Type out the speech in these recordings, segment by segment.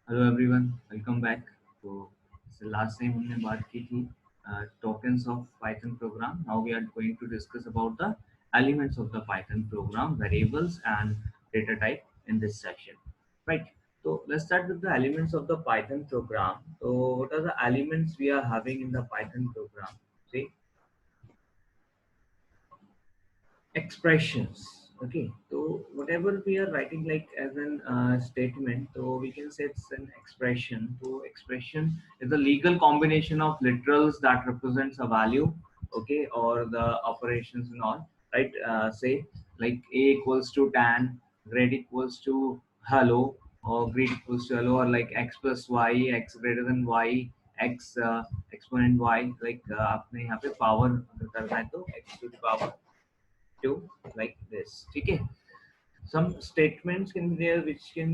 Hello everyone, welcome back. तो last time हमने बात की थी tokens of Python program. Now we are going to discuss about the elements of the Python program, variables and data type in this section, right? So let's start with the elements of the Python program. So what are the elements we are having in the Python program? See, expressions. Okay, so whatever we are writing like as an statement, so we can say it's an expression. So expression is a legal combination of literals that represents a value, okay, or the operations and all, right? Say like a equals to tan, grade equals to hello, or grade equals to hello, or like x plus y, x greater than y, x exponent y, like आपने यहाँ पे power करना है तो x to the power to, like this. Okay, some statements can be there which can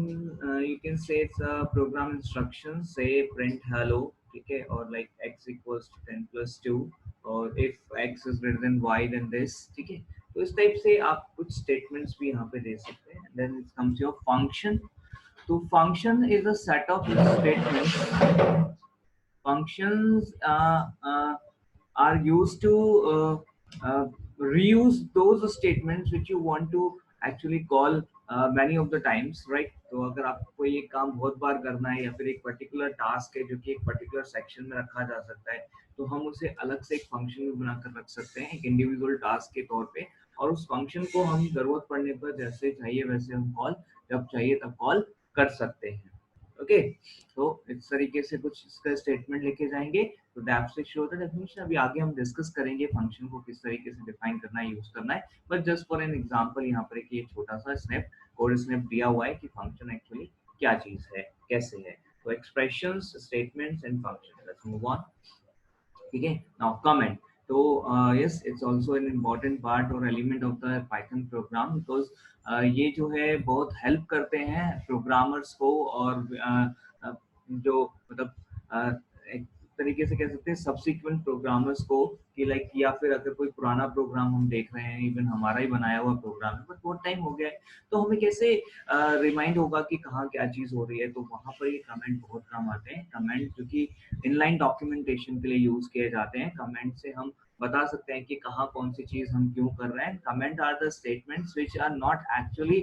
you can say it's a program instructions, say print hello, okay, or like x equals to 10 plus 2, or if x is greater than y then this, okay. तो इस type से आप कुछ statements भी यहाँ पे दे सकते हैं. Then it comes your function. तो function is a set of statements. Functions are used to reuse those statements which you want to actually call many of the times, right? तो अगर आपको ये काम बहुत बार करना है या फिर एक पर्टिकुलर टास्क है जो कि एक पर्टिकुलर सेक्शन में रखा जा सकता है, तो हम उसे अलग से एक फंक्शन भी बनाकर रख सकते हैं एक इंडिविजुअल टास्क के तौर पे, और उस फंक्शन को हम जरूरत पड़ने पर जैसे चाहिए वैसे हम कॉल, जब चाहिए तब कॉल कर सकते हैं. ओके, तो इस तरीके से कुछ इसका स्टेटमेंट लेके जाएंगे. तो दैट से शो द डेफिनेशन. अभी आगे हम डिस्कस करेंगे फंक्शन को किस तरीके से डिफाइन करना है, यूज करना है. But just for an example यहाँ पर एक ये छोटा सा स्नैप कोड स्नैप दिया हुआ है कि फंक्शन एक्चुअली क्या चीज है, कैसे है. तो expressions, statements and function. Let's move on. ठीक है, नाउ कमेंट. तो yes, it's also an important part और element of the Python program, because ये जो है बहुत हेल्प करते हैं प्रोग्रामर्स को, और जो मतलब अ, एक तरीके से कह सकते हैं सब्सिक्वेंट प्रोग्रामर्स को, कि लाइक या फिर अगर कोई पुराना प्रोग्राम हम देख रहे हैं, इवन हमारा ही बनाया हुआ प्रोग्राम है बट बहुत टाइम हो गया है, तो हमें कैसे रिमाइंड होगा कि कहाँ क्या चीज़ हो रही है. तो वहाँ पर ये कमेंट बहुत काम आते हैं. कमेंट जो कि इनलाइन डॉक्यूमेंटेशन के लिए यूज किए जाते हैं. कमेंट से हम बता सकते हैं कि कहाँ कौन सी चीज हम क्यों कर रहे हैं. Comment are the statements which are not actually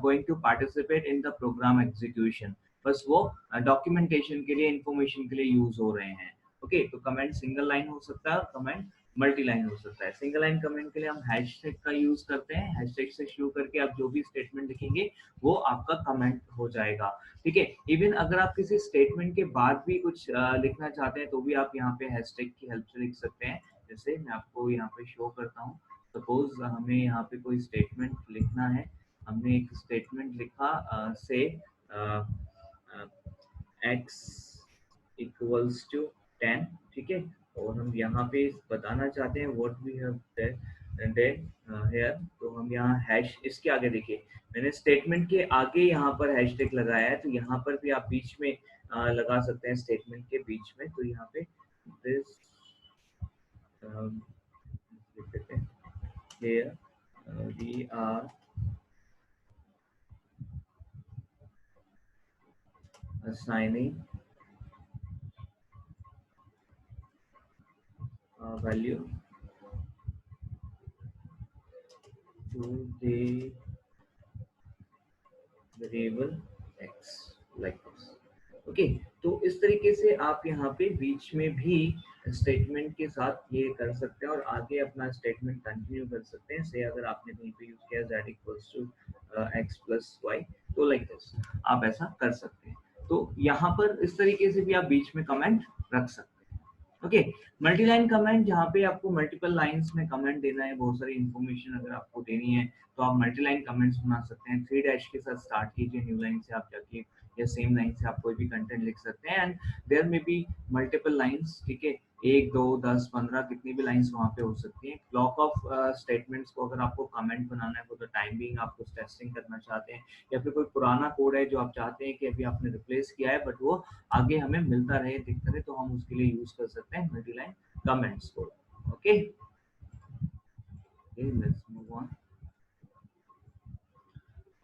going to participate in the program execution, बस वो डॉक्यूमेंटेशन के लिए, इंफॉर्मेशन के लिए यूज हो रहे हैं. ओके, तो कमेंट सिंगल लाइन हो सकता है और कमेंट मल्टी लाइन हो सकता है. सिंगल लाइन कमेंट के लिए हम हैशटैग का यूज करते हैं. हैशटैग से शुरू करके आप जो भी स्टेटमेंट लिखेंगे वो आपका कमेंट हो जाएगा. ठीक है, इवन अगर आप किसी स्टेटमेंट के बाद भी कुछ लिखना चाहते हैं तो भी आप यहाँ पे हैशटैग की हेल्प से लिख सकते हैं. जैसे मैं आपको यहाँ पे शो करता हूँ. सपोज हमें यहाँ पे कोई स्टेटमेंट लिखना है. हमने एक स्टेटमेंट लिखा से एक्स इक्वल्स टू 10, ठीक है. और हम यहाँ पे बताना चाहते हैं what we have then here. तो हम यहाँ हैश इसके आगे देखिए, मैंने स्टेटमेंट के आगे यहाँ पर हैशटैग लगाया है. तो यहाँ पर भी आप बीच में लगा सकते हैं, स्टेटमेंट के बीच में. तो यहाँ पे दिस लिख देते हैं here we are assigning a value to the variable x, like this. Okay, तो इस तरीके से आप यहाँ पे बीच में भी स्टेटमेंट के साथ ये कर सकते हैं और आगे अपना स्टेटमेंट कंटिन्यू कर सकते हैं. से अगर आपने कहीं पे यूज किया z equals to x plus y, तो लाइक दिस आप ऐसा कर सकते हैं. तो यहाँ पर इस तरीके से भी आप बीच में कमेंट रख सकते हैं. ओके, मल्टी लाइन कमेंट जहाँ पे आपको मल्टीपल लाइंस में कमेंट देना है, बहुत सारी इंफॉर्मेशन अगर आपको देनी है, तो आप मल्टी लाइन कमेंट्स बना सकते हैं. थ्री डैश के साथ स्टार्ट कीजिए न्यू लाइन से आप जाके, या सेम लाइन से आप कोई भी कंटेंट लिख सकते हैं. एंड देयर में बी मल्टीपल लाइंस, ठीक है. एक, दो, 10, 15 कितनी भी लाइंस वहाँ पे हो सकती हैं. ब्लॉक ऑफ स्टेटमेंट्स को अगर आपको कमेंट बनाना है फॉर द टाइम बिंग, आप कुछ टेस्टिंग करना चाहते हैं, या फिर कोई पुराना कोड है जो आप चाहते हैं कि अभी आपने रिप्लेस किया है बट वो आगे हमें मिलता रहे, दिखता रहे, तो हम उसके लिए यूज कर सकते हैं मल्टीलाइन कमेंट्स को. Okay, let's move on.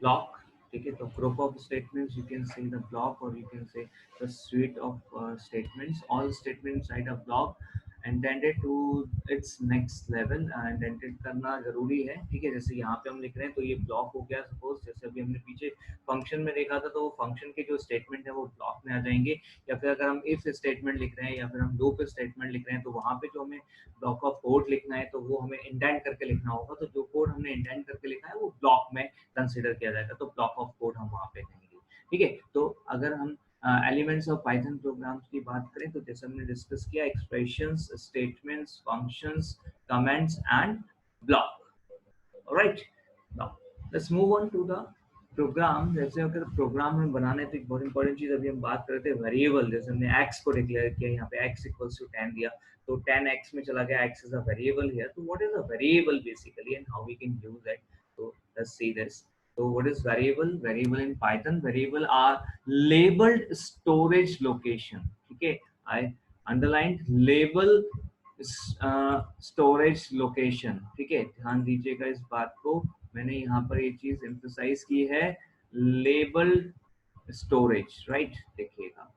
Block. ठीक है, तो group of statements you can say the block और you can say the suite of statements, all statements inside a block intended to its next level intended करना जरूरी है। ठीक है, जैसे यहाँ पे हम लिख रहे हैं तो ये ब्लॉक हो गया सपोज, जैसे अभी हमने पीछे फंक्शन में देखा था तो वो फंक्शन के जो स्टेटमेंट है वो ब्लॉक में आ जाएंगे, या फिर अगर हम इफ स्टेटमेंट लिख रहे हैं या फिर हम लूप स्टेटमेंट लिख रहे हैं तो वहाँ पे जो हमें ब्लॉक ऑफ कोड लिखना है तो वो हमें इंडेंट करके लिखना होगा, तो जो कोड हमने इंडेंट करके लिखा है वो ब्लॉक में कंसिडर किया जाएगा, तो ब्लॉक ऑफ कोड हम वहाँ पे कहेंगे। ठीक है, तो अगर हम एलिमेंट्स ऑफ पाइथन प्रोग्राम्स की बात करें तो जैसे हमने डिस्कस किया expressions, statements, functions, comments and block. Alright, now let's move on to the program. जैसे अगर प्रोग्राम में बनाने तो एक बहुत इंपॉर्टेंट चीज अभी हम बात कर रहे थे वेरिएबल, जैसे हमने x को डिक्लेयर किया, यहाँ पे x इक्वल्स टू 10 दिया तो 10x में चला गया, x is a variable here. तो what is a variable basically and how we can use it, तो let's see this. So what is variable? Variable in Python, variable are labeled storage location. ठीक है, I underlined label storage location। ठीक है, ध्यान दीजिएगा इस बात को, मैंने यहाँ पर ये चीज एम्फसाइज की है, लेबल स्टोरेज, राइट। देखिएगा,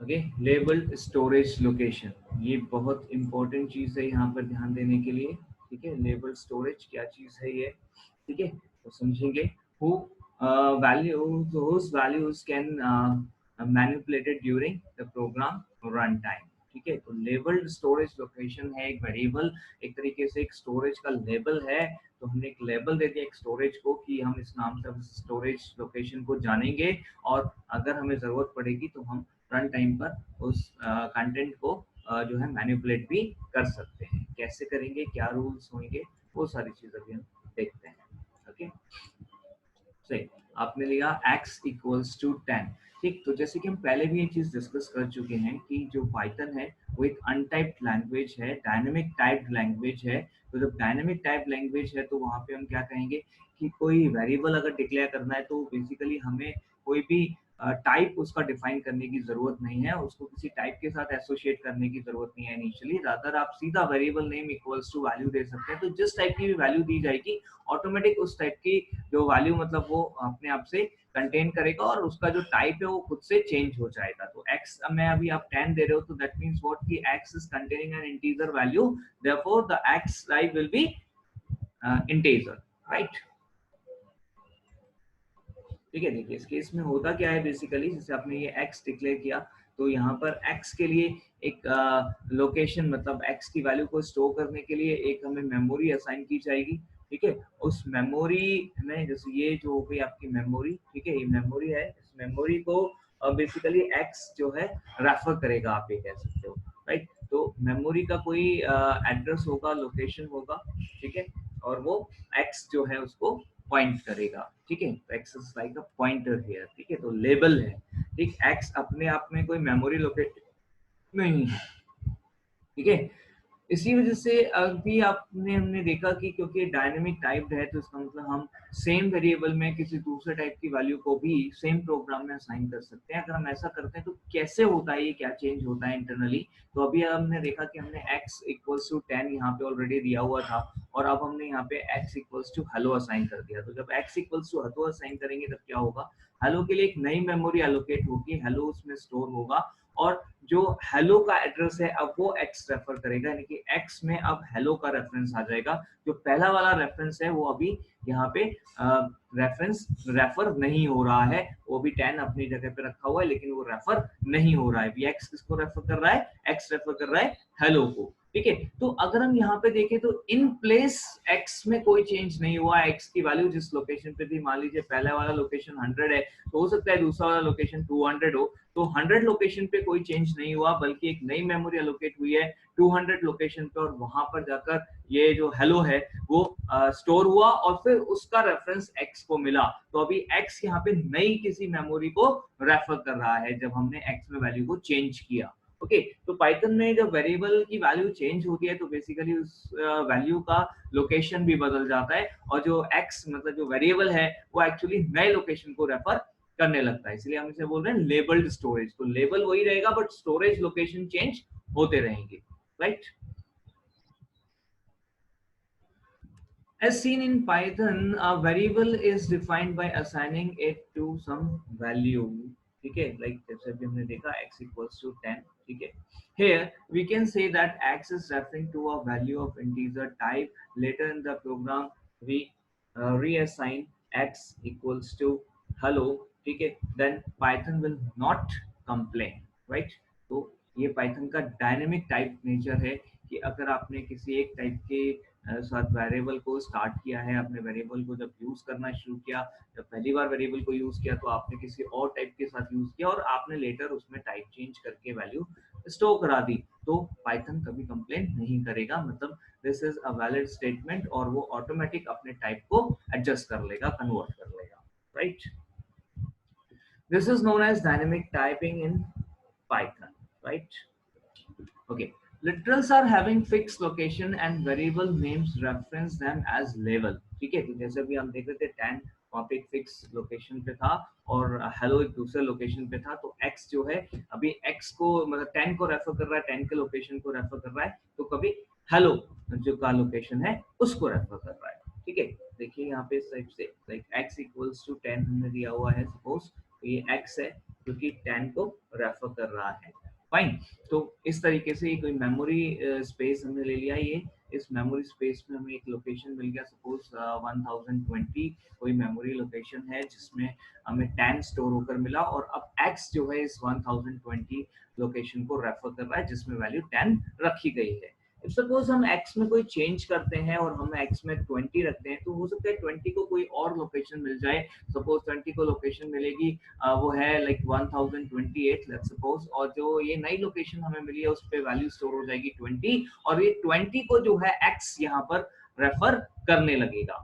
ओके, लेबल्ड स्टोरेज लोकेशन, ये बहुत इंपॉर्टेंट चीज है यहाँ पर ध्यान देने के लिए। ठीक है, लेबल स्टोरेज क्या चीज है ये, ठीक है, तो समझेंगे। Who value whose values can manipulated during the program run time। ठीक है, तो लेबल्ड स्टोरेज लोकेशन है एक वेरिएबल, एक तरीके से एक स्टोरेज का लेबल है। तो हमने एक लेबल दे दिया एक स्टोरेज को कि हम इस नाम से स्टोरेज लोकेशन को जानेंगे, और अगर हमें जरूरत पड़ेगी तो हम रन टाइम पर उस कंटेंट को जो है मैनिपुलेट भी कर सकते हैं। कैसे करेंगे, क्या रूल्स होंगे, वो सारी चीज अभी हम देखते हैं। ओके, सही, आपने लिया x इक्वल्स टू 10। ठीक, तो जैसे कि हम पहले भी ये चीज डिस्कस कर चुके हैं कि जो पाइथन है वो एक अनटाइप्ड लैंग्वेज है, डायनेमिक टाइप्ड लैंग्वेज है। तो जब डायनेमिक टाइप लैंग्वेज है तो वहां पे हम क्या कहेंगे कि कोई वेरिएबल अगर डिक्लेयर करना है तो बेसिकली हमें कोई भी टाइप उसका डिफाइन करने की जरूरत नहीं है, उसको किसी टाइप के साथ एसोसिएट करने की जरूरत नहीं है इनिशियली, रादर आप सीधा variable name equals to value दे सकते हैं। तो जिस टाइप की भी वैल्यू दी जाएगी ऑटोमेटिक उस टाइप की जो वैल्यू मतलब वो अपने आप से कंटेन करेगा और उसका जो टाइप है वो खुद से चेंज हो जाएगा। तो x में अभी आप 10 दे रहे हो तो दैट मींस व्हाट कि x is containing N integer value, therefore the x type will be integer, right. ठीक है, देखिए इस केस में होता क्या है बेसिकली, जैसे आपने ये x डिक्लेयर किया तो यहाँ पर x के लिए एक लोकेशन मतलब x की वैल्यू को स्टोर करने के लिए एक हमें मेमोरी असाइन की जाएगी। ठीक है, उस मेमोरी में जैसे ये जो हो गई आपकी मेमोरी, ठीक है, ये मेमोरी है, इस मेमोरी को बेसिकली x जो है रेफर करेगा, आप ये कह सकते हो, राइट। तो मेमोरी का कोई एड्रेस होगा, लोकेशन होगा, ठीक है, और वो x जो है उसको पॉइंट करेगा। ठीक है, तो x is like a pointer here. ठीक है, तो लेबल है, ठीक, एक्स अपने आप में कोई मेमोरी लोकेट नहीं है। ठीक है, इसी वजह से अभी आपने हमने देखा कि क्योंकि डायनेमिक टाइप्ड है तो इसका मतलब हम सेम वेरिएबल में किसी दूसरे टाइप की वैल्यू को भी सेम प्रोग्राम में असाइन कर सकते हैं। अगर हम ऐसा करते हैं तो कैसे होता है, ये क्या चेंज होता है इंटरनली। तो अभी हमने देखा कि हमने x इक्वल्स टू 10 यहाँ पे ऑलरेडी दिया हुआ था और अब हमने यहाँ पे x equals to hello assign कर दिया। तो जब x equals to hello assign करेंगे तब क्या होगा, हेलो के लिए एक नई मेमोरी एलोकेट होगी, हेलो उसमें स्टोर होगा और जो हेलो का एड्रेस है अब वो x रेफर करेगा, यानी कि x में अब हेलो का रेफरेंस आ जाएगा। जो पहला वाला रेफरेंस है वो अभी यहाँ पे रेफरेंस रेफर नहीं हो रहा है, वो भी 10 अपनी जगह पे रखा हुआ है लेकिन वो रेफर नहीं हो रहा है। अभी x किसको रेफर कर रहा है, x रेफर कर रहा है हेलो को। ठीक है, तो अगर हम यहाँ पे देखें तो इन प्लेस x में कोई चेंज नहीं हुआ, x की वैल्यू जिस लोकेशन पे थी, मान लीजिए पहला वाला लोकेशन 100 है तो हो सकता है दूसरा वाला लोकेशन 200 हो, तो 100 लोकेशन पे कोई चेंज नहीं हुआ बल्कि एक नई मेमोरी एलोकेट हुई है 200 लोकेशन पे और वहां पर जाकर ये जो हेलो है वो स्टोर हुआ और फिर उसका रेफरेंस x को मिला। तो अभी x यहाँ पे नई किसी मेमोरी को रेफर कर रहा है जब हमने x में वैल्यू को चेंज किया। ओके, तो पाइथन में जब वेरिएबल की वैल्यू चेंज होती है तो बेसिकली उस वैल्यू का लोकेशन भी बदल जाता है और जो x मतलब जो वेरिएबल है वो एक्चुअली नए लोकेशन को रेफर करने लगता है, इसलिए हम इसे बोल रहे हैं लेबल्ड स्टोरेज। तो लेबल वही रहेगा बट स्टोरेज लोकेशन चेंज होते रहेंगे, right. As seen in Python, a variable is defined by assigning it to some value. ठीक है, like जैसे अभी हमने देखा x equals to 10. ठीक है, here we can say that x is referring to a value of integer type. Later in the program we reassign x equals to hello. ठीक है, then Python will not complain, right? तो ये Python का dynamic type nature है कि अगर आपने किसी एक टाइप के साथ वेरिएबल को स्टार्ट किया है, आपने वेरिएबल को जब यूज करना शुरू किया, जब पहली बार वेरिएबल को यूज किया तो आपने किसी और टाइप के साथ यूज किया और आपने लेटर उसमें टाइप चेंज करके वैल्यू स्टोर करा दी, तो पाइथन कभी कंप्लेन नहीं करेगा, मतलब this is a valid statement और वो ऑटोमेटिक अपने टाइप को एडजस्ट कर लेगा, कन्वर्ट कर लेगा, right? This is known as dynamic typing in Python, right? Okay. Literals are having fixed location and variable names reference them as level. ठीक है, तो जैसे अभी हम देख रहे थे 10 वहाँ पे एक फिक्स लोकेशन पे था और हेलो एक दूसरे लोकेशन पे था, तो x जो है अभी x को मतलब 10 को रेफर कर रहा है, 10 के लोकेशन को रेफर कर रहा है, तो कभी हेलो जो का लोकेशन है उसको रेफर कर रहा है। ठीक है, देखिए यहाँ पे इस टाइप से लाइक x इक्वल्स टू 10 हमने दिया हुआ है, सपोज तो ये x है जो कि 10 को रेफर कर रहा है, फाइन। तो इस तरीके से कोई मेमोरी स्पेस हमने ले लिया, ये इस मेमोरी स्पेस में हमें एक लोकेशन मिल गया, सपोज 1020 कोई मेमोरी लोकेशन है जिसमें हमें 10 स्टोर होकर मिला और अब x जो है इस 1020 लोकेशन को रेफर कर रहा है जिसमें वैल्यू 10 रखी गई है। इफ सपोज हम x में कोई चेंज करते हैं और हम x में 20 रखते हैं, तो हो सकता है 20 को कोई और लोकेशन मिल जाए, सपोज 20 को लोकेशन मिलेगी वो है लाइक 1028 लेट्स सपोज, और जो ये नई लोकेशन हमें मिली है उस पे वैल्यू स्टोर हो जाएगी 20 और ये 20 को जो है x यहाँ पर रेफर करने लगेगा,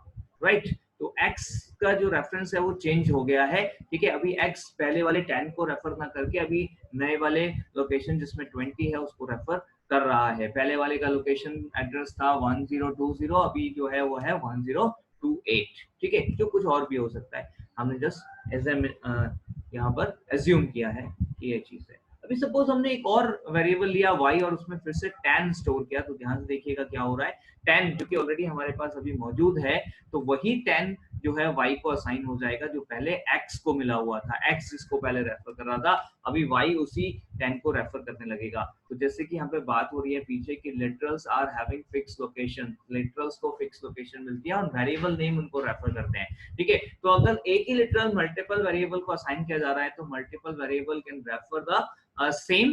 राइट? तो x का जो रेफरेंस है वो चेंज हो गया है। ठीक है, अभी x पहले वाले 10 को रेफर ना करके अभी नए वाले लोकेशन जिसमें 20 है उसको रेफर कर रहा है। पहले वाले का लोकेशन एड्रेस था 1020, अभी जो है वो है 1028। ठीक है, जो कुछ और भी हो सकता है, हमने जस्ट एज यहाँ पर एज्यूम किया है कि ये चीज है। अभी सपोज हमने एक और वेरिएबल लिया y और उसमें फिर से 10 स्टोर किया, तो ध्यान से देखिएगा क्या हो रहा है, 10 जो कि ऑलरेडी हमारे पास अभी मौजूद है, तो वही 10 जो है y को असाइन हो जाएगा जो पहले x को मिला हुआ था, x जिसको पहले रेफर कर रहा था, अभी y उसी 10 को रेफर करने लगेगा। तो जैसे कि यहाँ पे बात हो रही है पीछे कि literals are having fix location, literals को फिक्स लोकेशन मिलती है और वेरिएबल नेम उनको रेफर करते हैं। ठीक है, तो अगर एक ही लिटरल मल्टीपल वेरिएबल को असाइन किया जा रहा है तो multiple variable can refer the same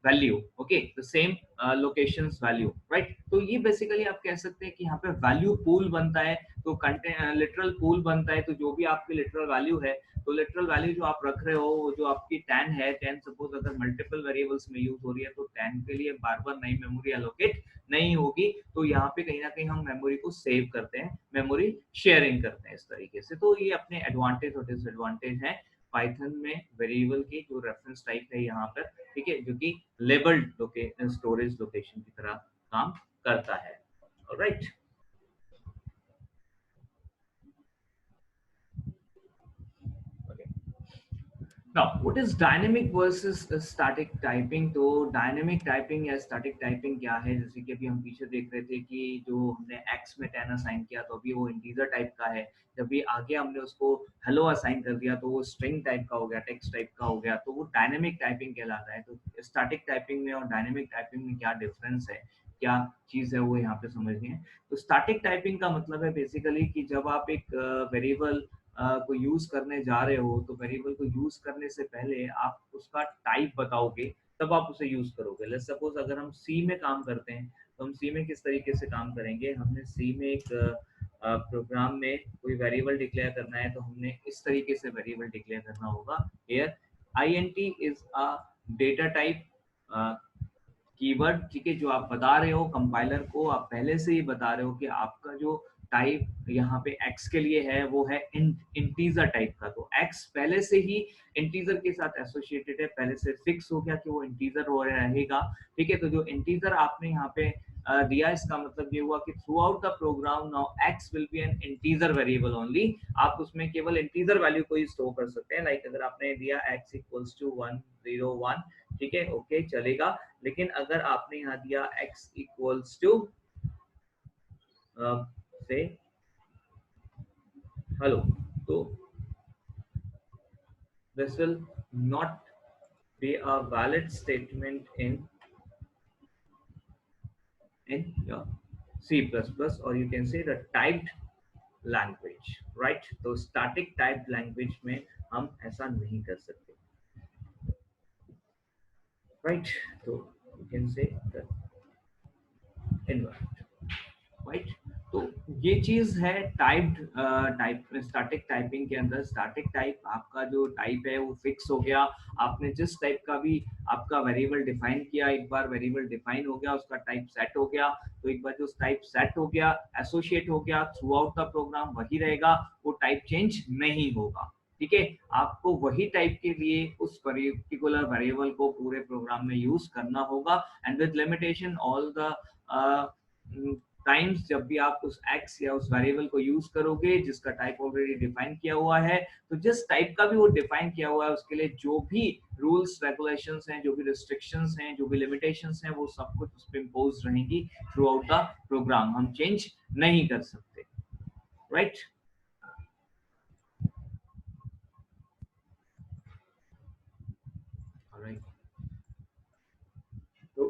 value, okay, the same locations value, right? तो ये बेसिकली आप कह सकते हैं कि यहाँ पे वैल्यू पूल बनता है, तो कंटेंट लिटरल पूल बनता है, तो जो भी आपकी लिटरल वैल्यू है, तो लिटरल वैल्यू जो आप रख रहे हो, जो आपकी 10 है, 10 सपोज अगर मल्टीपल वेरिएबल्स में यूज हो रही है तो 10 के लिए बार बार नई मेमोरी एलोकेट नहीं होगी, तो यहाँ पे कहीं ना कहीं हम मेमोरी को सेव करते हैं, मेमोरी शेयरिंग करते हैं इस तरीके से। तो ये अपने एडवांटेज और डिसएडवांटेज है पाइथन में वेरिएबल की जो रेफरेंस टाइप है यहाँ पर, ठीक है, जो कि लेबल्ड स्टोरेज लोकेशन की तरह काम करता है, alright. Now, what is dynamic versus static typing? तो dynamic typing या static typing क्या है? जैसे कि अभी हम पीछे देख रहे थे कि जो हमने x में 10 असाइन किया तो अभी वो इंटीजर टाइप का है, जब भी आगे हमने उसको हेलो असाइन कर दिया तो वो स्ट्रिंग टाइप का हो गया, टेक्स्ट टाइप का हो गया, तो वो डायनेमिक टाइपिंग कहलाता है। तो स्टैटिक टाइपिंग में और डायनेमिक टाइपिंग में क्या डिफरेंस है, क्या चीज है, वो यहाँ पे समझनी है। तो स्टैटिक टाइपिंग का मतलब है बेसिकली कि जब आप एक वेरिएबल को यूज करने जा रहे हो तो वेरिएबल को यूज करने से पहले आप उसका टाइप बताओगे, तब आप उसे यूज करोगे। लेट्स सपोज अगर हम सी में काम करते हैं तो हम सी में किस तरीके से काम करेंगे, हमने सी में एक प्रोग्राम में कोई वेरिएबल डिक्लेयर करना है तो हमने इस तरीके से वेरिएबल डिक्लेयर करना होगा। Here int is a data type keyword, ठीक है, जो आप बता रहे हो कंपाइलर को, आप पहले से ही बता रहे हो कि आपका जो टाइप यहाँ पे x के लिए है वो है इंटीजर टाइप का, तो x पहले से ही इंटीजर के साथ एसोसिएटेड है, पहले से फिक्स हो गया कि वो इंटीजर हो रहेगा। ठीक है, तो जो इंटीजर आपने यहाँ पे दिया, इसका मतलब ये हुआ कि throughout the program now x will be an integer variable only, आप उसमें केवल इंटीजर वैल्यू को ही स्टोर कर सकते हैं। लाइक अगर आपने दिया x इक्वल्स टू 101, ठीक है, ओके चलेगा, लेकिन अगर आपने यहाँ दिया x इक्वल्स टू से हेलो, तो this will not be a valid statement in your C++, or you can say the typed language, right? तो static typed language में हम ऐसा नहीं कर सकते, right? तो you can say the environment, right. तो ये चीज है टाइप्ड टाइप स्टैटिक टाइपिंग के अंदर। स्टैटिक टाइप आपका जो टाइप है वो फिक्स हो गया। आपने जिस टाइप का भी आपका वेरिएबल डिफाइन किया, एक बार वेरिएबल डिफाइन हो गया, उसका टाइप सेट हो गया, तो एक बार जो टाइप सेट हो गया, एसोसिएट हो गया, थ्रू आउट द प्रोग्राम वही रहेगा, वो टाइप चेंज नहीं होगा। ठीक है, आपको वही टाइप के लिए उस पर्टिकुलर वेरिएबल को पूरे प्रोग्राम में यूज करना होगा। And with limitation all the times जब भी आप उस एक्स या उस वेरिएबल को यूज करोगे जिसका टाइप ऑलरेडी डिफाइन किया हुआ है, तो जिस टाइप का भी वो डिफाइन किया हुआ है उसके लिए जो भी रूल्स रेगुलेशंस हैं, जो भी रिस्ट्रिक्शंस हैं, जो भी लिमिटेशंस हैं, वो सब कुछ उस पर इम्पोज रहेंगी थ्रू आउट द प्रोग्राम। हम चेंज नहीं कर सकते, right? Alright. So,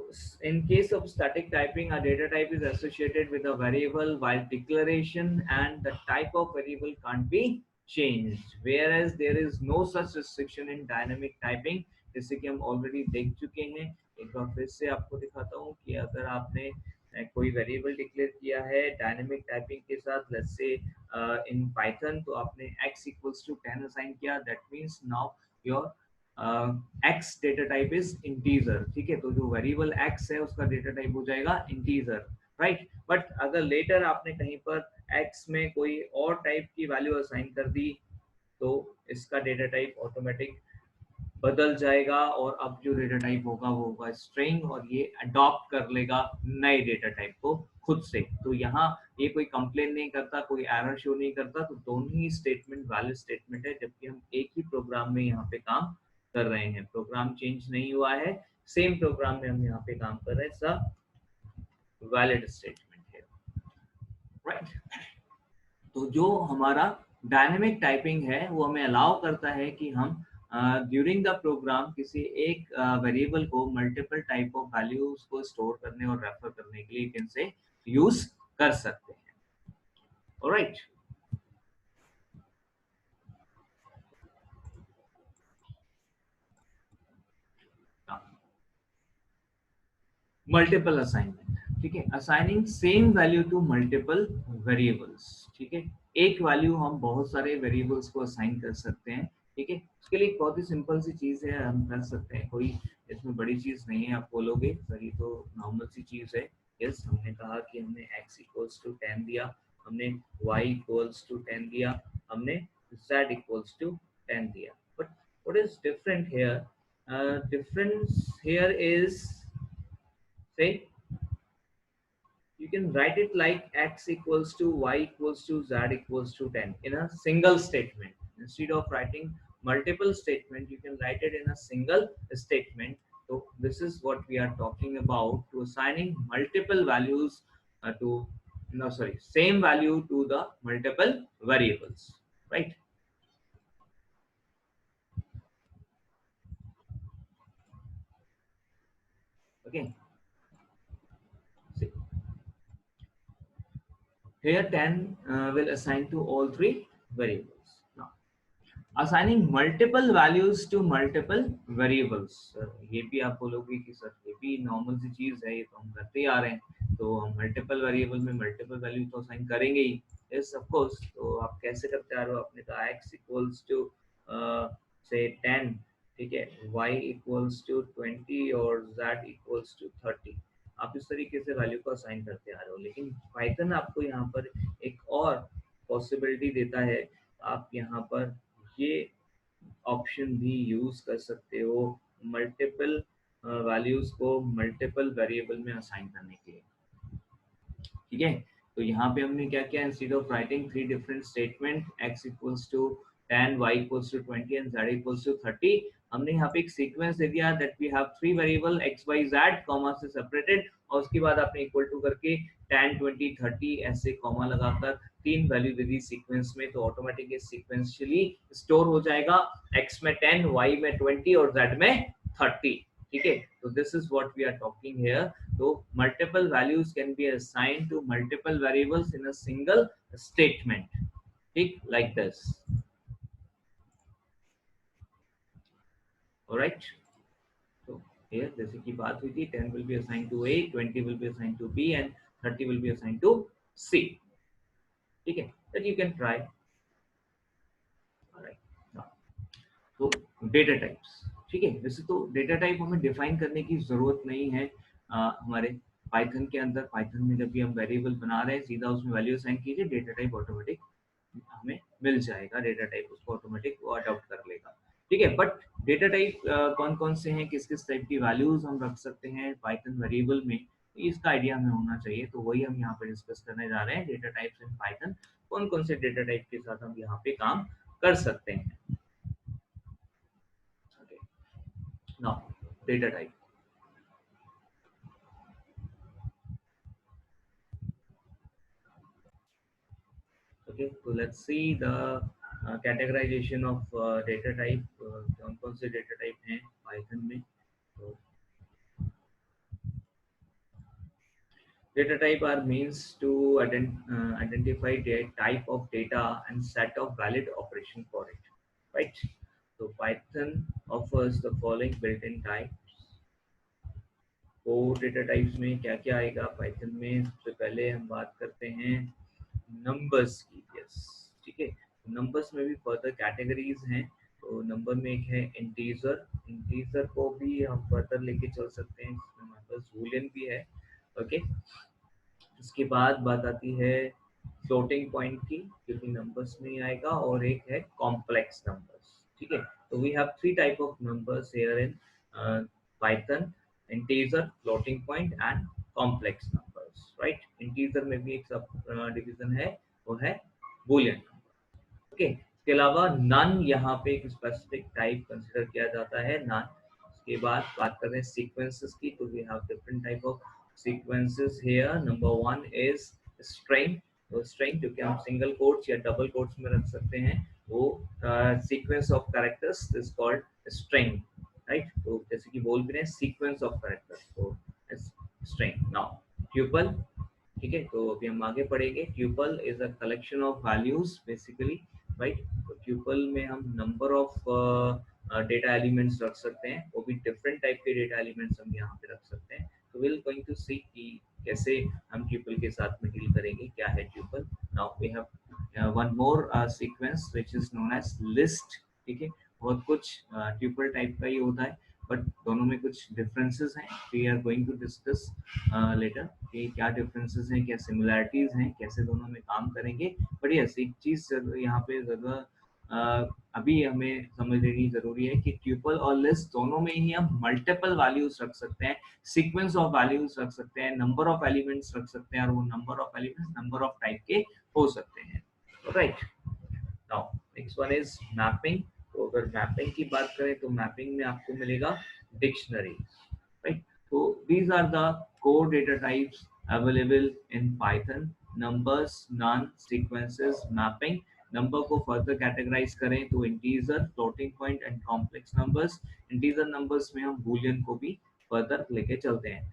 in case of static typing, a data type is associated with a variable while declaration and the type of variable can't be changed. Whereas there is no such restriction in dynamic typing, जैसे कि हम already देख चुके हैं। एक बार फिर से आपको दिखाता हूँ कि अगर आपने कोई वेरिएबल डिक्लेयर किया है डायनेमिक टाइपिंग के साथ, लेट्स से इन पाइथन, तो आपने x इक्वल्स टू 10 असाइन किया, that means now your x data type is integer. ठीक है, तो जो वेरिएबल एक्स है उसका डेटा टाइप हो जाएगा इंटीजर, राइट? बट अगर लेटर आपने कहीं पर एक्स में कोई और टाइप की वैल्यू असाइन कर दी, तो इसका डेटा टाइप ऑटोमेटिक बदल जाएगा, और अब जो डेटा टाइप होगा वो होगा स्ट्रिंग, और ये अडॉप्ट कर लेगा नए डेटा टाइप को खुद से। तो यहाँ ये कोई कंप्लेन नहीं करता, कोई एरर शो नहीं करता, तो दोनों ही स्टेटमेंट वैलिड स्टेटमेंट है, जबकि हम एक ही प्रोग्राम में यहाँ पे काम कर रहे हैं। प्रोग्राम चेंज नहीं हुआ है, सेम प्रोग्राम में हम यहाँ पे काम कर रहे हैं, सब वैलिड स्टेटमेंट है, राइट? तो जो हमारा डायनेमिक टाइपिंग है वो हमें अलाउ करता है कि हम ड्यूरिंग द प्रोग्राम किसी एक वेरिएबल को मल्टीपल टाइप ऑफ वैल्यूज को स्टोर करने और रेफर करने के लिए इनसे यूज कर सकते हैं, ऑलराइट? मल्टीपल असाइनमेंट, ठीक है, assigning same value to multiple variables. ठीक है, एक वैल्यू हम बहुत सारे वेरिएबल्स को असाइन कर सकते हैं। ठीक है, उसके लिए एक बहुत ही सिंपल सी चीज है, हम कर सकते हैं, कोई इसमें बड़ी चीज नहीं है। आप बोलोगे सर ये तो नॉर्मल सी चीज है। यस, हमने कहा कि हमने x इक्वल्स टू 10 दिया, हमने y इक्वल्स टू 10 दिया, हमने z इक्वल्स टू 10 दिया, but what is different here? Difference here is, say, you can write it like x equals to y equals to z equals to 10 in a single statement. Instead of writing multiple statement, you can write it in a single statement. So this is what we are talking about, to assigning multiple values to, no sorry, same value to the multiple variables, right? Okay, see, here 10 will assign to all three variables. Now assigning multiple values to multiple variables, ये भी आप बोलोगे कि sir ये भी normal सी चीज है, ये तो हम करते ही आ रहे हैं, तो हम मल्टीपल वेरिएबल में मल्टीपल वैल्यू तो असाइन करेंगे ही। यस ऑफ कोर्स, तो आप कैसे करते आ रहे हो? आपने कहा x इक्वल्स टू से 10, ठीक है, y इक्वल्स टू 20 और z इक्वल्स टू 30। आप इस तरीके से वैल्यू को असाइन करते आ रहे हो, लेकिन पाइथन आपको यहाँ पर एक और पॉसिबिलिटी देता है। आप यहाँ पर ये ऑप्शन भी यूज कर सकते हो मल्टीपल वैल्यूज को मल्टीपल वेरिएबल में असाइन करने के लिए। ठीक है, तो यहाँ पे हमने क्या किया? Instead of writing three different statement x equals to 10, y equals to 20 and z equals to 30, हमने यहाँ पे एक सीक्वेंस दे दिया that we have three variable x y z comma से सेपरेटेड, और उसके बाद आपने इक्वल टू करके 10 20 30 ऐसे कॉमा लगाकर 3 वैल्यू दे दी सीक्वेंस में, तो ऑटोमेटिकली सीक्वेंशियली स्टोर हो जाएगा, x में 10, y में 20 और z में 30। ठीक है, तो this is what we are talking here. तो multiple values can be assigned to multiple variables in a single statement, ठीक, लाइक दिस। ऑलराइट, तो here जैसे की बात हुई थी, 10 will be assigned to A, 20 will be assigned to B and 30 will be assigned to C। ठीक है, that you can try। Alright, तो डेटा टाइप्स, ठीक है, वैसे तो डेटा टाइप हमें डिफाइन करने की जरूरत नहीं है हमारे पाइथन के अंदर। पाइथन में जब भी हम वेरिएबल बना रहे हैं, सीधा उसमें वैल्यू असाइन कीजिए, डेटा टाइप ऑटोमेटिक हमें मिल जाएगा, डेटा टाइप उसको ऑटोमेटिक वो अडॉप्ट कर लेगा। ठीक है, बट डेटा टाइप कौन कौन से हैं, किस किस टाइप की वैल्यूज हम रख सकते हैं पाइथन वेरिएबल में, इसका आइडिया हमें होना चाहिए। तो वही हम यहाँ पे डिस्कस करने जा रहे हैं, डेटा टाइप्स इन पाइथन, कौन कौन से डेटा टाइप के साथ हम यहाँ पे काम कर सकते हैं। Now data type, okay, so let's see the categorization of data type, कौन कौन से डेटा टाइप हैं पाइथन में। तो data type are means to identify the type of data and set of valid operation for it, right? So Python offers the following built-in types। तो data types में क्या क्या आएगा पाइथन में, सबसे पहले हम बात करते हैं नंबर्स की। यस, ठीक है, नंबर्स में भी फर्दर कैटेगरीज हैं। तो नंबर में एक है इंटीजर, इंटीजर को भी हम फर्दर लेके चल सकते हैं, जिसमें हमारे पास बूलियन भी है। ओके, उसके बाद बात आती है फ्लोटिंग पॉइंट की, जो कि नंबर्स में ही आएगा, और एक है कॉम्प्लेक्स नंबर्स। ठीक है, तो we have three type of numbers here in Python, integer, floating point and complex numbers, right. Integer में भी एक सब डिवीजन है, वो है बूलियन। ओके, इसके अलावा नन यहाँ पे एक स्पेसिफिक टाइप कंसिडर किया जाता है, नन। उसके बाद बात करते हैं सीक्वेंसेस की, तो we have different type of sequences here. Number one is string. तो स्ट्रिंग जो कि हम सिंगल कोट्स या डबल कोट्स में रख सकते हैं, वो sequence of characters is called string, right. तो जैसे कि बोल भी रहे हैं सीक्वेंस ऑफ कैरेक्टर्स, तो स्ट्रिंग। नाउ ट्यूपल, ठीक है, तो अभी हम आगे पढ़ेंगे। Tuple is a collection of values basically, right. तो ट्यूपल में हम नंबर ऑफ डेटा एलिमेंट्स रख सकते हैं, वो भी डिफरेंट टाइप के डेटा एलिमेंट्स हम यहाँ पे रख सकते हैं। तो विल गोइंग टू सी कि कैसे हम ट्यूपल के साथ में डील करेंगे, क्या है tuple. Now we have one more sequence which is known as list. ठीक है, बहुत कुछ ट्यूपल टाइप का ही होता है, बट दोनों में कुछ डिफरेंसेस हैं। We are going to discuss later कि क्या डिफरेंसेस हैं, क्या सिमिलैरिटीज हैं, कैसे दोनों में काम करेंगे। बट यस, एक चीज यहाँ पे जरूर अभी हमें समझ लेनी जरूरी है कि ट्यूपल और लिस्ट दोनों में ही हम मल्टीपल वैल्यूज रख सकते हैं, सीक्वेंस ऑफ वैल्यूज रख सकते हैं, नंबर ऑफ एलिमेंट्स रख सकते हैं, और वो number of elements number of type के हो सकते हैं, right. Now next one is mapping. तो अगर मैपिंग की बात करें, तो मैपिंग में आपको मिलेगा डिक्शनरी, राइट। तो these are the core data types available in Python: numbers, none, sequences, mapping। Number को फर्दर कैटेगराइज करें तो integer, floating point and complex numbers. Integer numbers में हम बूलियन को भी फर्दर लेके चलते हैं,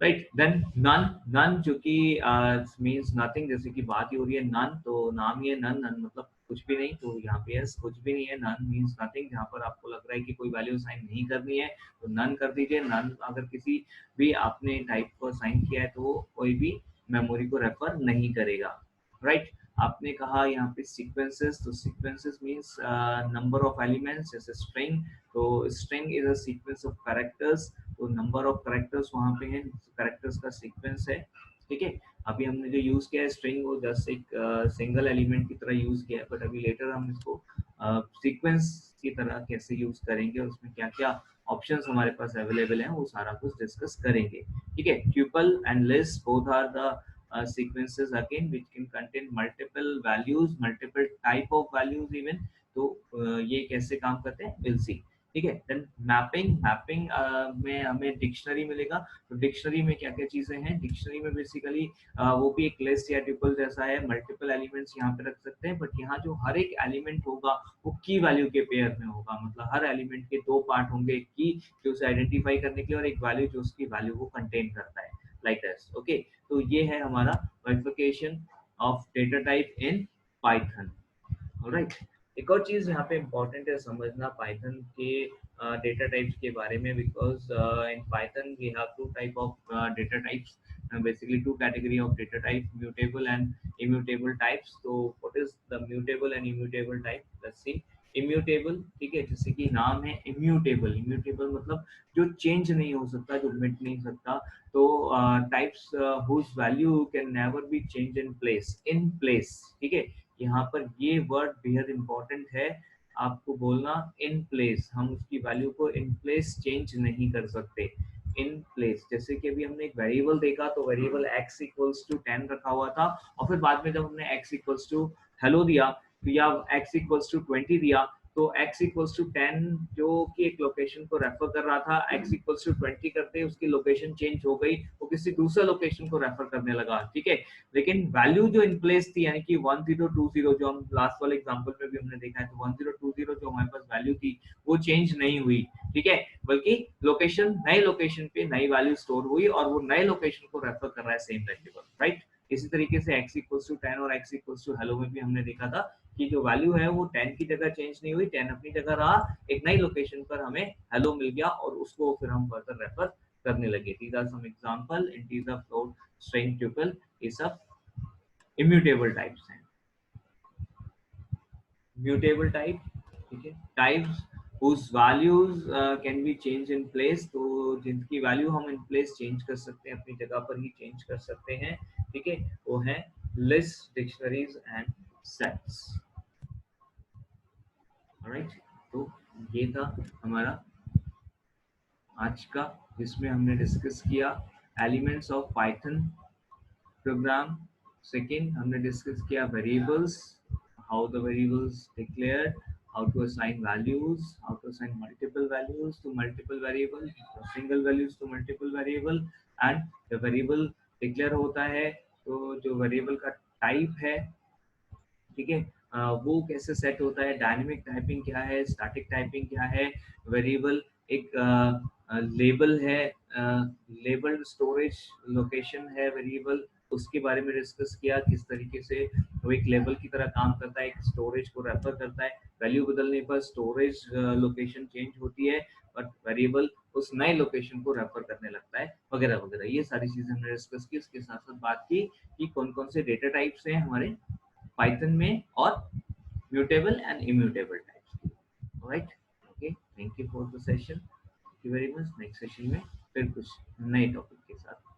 राइट। देन नन, नन जो कि मींस नथिंग, जैसे कि बात ही हो रही है नन, तो नाम ही है नन, नन मतलब कुछ भी नहीं। तो यहाँ पे यस, कुछ भी नहीं है, नन मींस नथिंग। जहाँ पर आपको लग रहा है कि कोई वैल्यू साइन नहीं करनी है, तो नन कर दीजिए। नन अगर किसी भी आपने टाइप को साइन किया है, तो वो कोई भी मेमोरी को रेफर नहीं करेगा, राइट। आपने कहा यहाँ पे सीक्वेंसेस, तो sequences means number of elements, जैसे स्ट्रिंग। तो string is a sequence of characters, तो नंबर ऑफ कैरेक्टर्स वहाँ पे हैं, कैरेक्टर्स का सीक्वेंस है। ठीक है, अभी हमने जो यूज किया है स्ट्रिंग, वो जस्ट एक सिंगल एलिमेंट की तरह यूज किया है, बट अभी लेटर हम इसको सीक्वेंस की तरह कैसे यूज करेंगे, और उसमें क्या क्या ऑप्शंस हमारे पास अवेलेबल हैं, वो सारा कुछ डिस्कस करेंगे। ठीक है, tuple and list both are the sequences again which can contain multiple values, multiple type of values even। तो ये कैसे काम करते हैं, we'll see। ठीक है। देन मैपिंग, मैपिंग में हमें डिक्शनरी मिलेगा। तो डिक्शनरी में क्या क्या चीजें हैं, डिक्शनरी में बेसिकली वो भी एक लिस्ट या ट्यूपल जैसा है, मल्टीपल एलिमेंट्स यहाँ पे रख सकते हैं, बट यहाँ जो हर एक एलिमेंट होगा वो की वैल्यू के पेयर में होगा, मतलब हर एलिमेंट के दो पार्ट होंगे, एक की जो उसे आइडेंटिफाई करने के लिए और एक वैल्यू जो उसकी वैल्यू को कंटेन करता है, लाइक दिस। ओके, तो ये है हमारा verification of data type in Python. Alright, एक और चीज यहाँ पे इम्पोर्टेंट है समझना पाइथन के डेटा टाइप्स के बारे में, because in Python we have two type of data types, basically two category of data type, mutable and immutable types. So what is the mutable and immutable type? Let's see. Immutable, ठीक है, जैसे कि नाम है immutable, immutable मतलब जो change नहीं हो सकता, जो मिट नहीं सकता। तो types whose value can never be changed in place, in place, ठीक है। यहाँ पर ये वर्ड बेहद इंपॉर्टेंट है आपको बोलना, इन प्लेस, हम उसकी वैल्यू को इन प्लेस चेंज नहीं कर सकते। इन प्लेस, जैसे कि अभी हमने एक वेरिएबल देखा, तो वेरिएबल x इक्वल्स टू 10 रखा हुआ था, और फिर बाद में जब हमने x इक्वल्स टू हेलो दिया, तो या x इक्वल्स टू 20 दिया, तो x इक्वल्स टू 10 जो कि एक लोकेशन को रेफर कर रहा था, x इक्वल्स टू 20 करते उसकी लोकेशन चेंज हो गई, वो किसी दूसरे लोकेशन को रेफर करने लगा, ठीक है। लेकिन वैल्यू जो इन प्लेस थी, यानी कि 1020, जो हम लास्ट वाले एग्जांपल में भी हमने देखा है, तो 1020 जो हमारे पास वैल्यू थी वो चेंज नहीं हुई, ठीक है, बल्कि लोकेशन, नए लोकेशन पे नई वैल्यू स्टोर हुई और वो नए लोकेशन को रेफर कर रहा है सेम वेरिएबल, राइट। इसी तरीके से x इक्वल्स टू 10 और x इक्वल्स टू हेलो में भी हमने देखा था कि जो वैल्यू है वो 10 की जगह चेंज नहीं हुई, 10 अपनी जगह रहा, एक नई लोकेशन पर हमें हेलो मिल गया और उसको फिर हम फर्दर रेफर करने लगे। These are some example, integer, float, string, tuple, ये सब इम्यूटेबल टाइप्स हैं। म्यूटेबल टाइप, ठीक है, types whose values can be changed in place, तो जिनकी वैल्यू हम इन प्लेस चेंज कर सकते हैं, अपनी जगह पर ही चेंज कर सकते हैं, ठीक है, वो है list, dictionaries and sets. Alright, तो ये था हमारा आज का, जिसमें हमने डिस्कस किया elements of Python programme. Second हमने डिस्कस किया variables, how the variables declared, how to assign values, how to assign multiple values to multiple variable, single values to multiple variable, and the variable declare होता है तो जो variable का type है, ठीक है, वो कैसे सेट होता है, डायनेमिक टाइपिंग क्या है, स्टैटिक टाइपिंग क्या है, वेरिएबल एक लेबल है, लेबल स्टोरेज लोकेशन है वेरिएबल, उसके बारे में डिस्कस किया, किस तरीके से वो एक लेबल की तरह काम करता है, एक स्टोरेज को रेफर करता है, वैल्यू बदलने पर स्टोरेज लोकेशन चेंज होती है, बट वेरिएबल उस नए लोकेशन को रेफर करने लगता है, वगैरह वगैरह। ये सारी चीजें हमने डिस्कस की। उसके साथ साथ बात की कि कौन कौन से डेटा टाइप्स हैं हमारे पाइथन में, और म्यूटेबल एंड इम्यूटेबल टाइप्स की। Right, okay, thank you for the session, thank you very much. Next session में फिर कुछ नए टॉपिक के साथ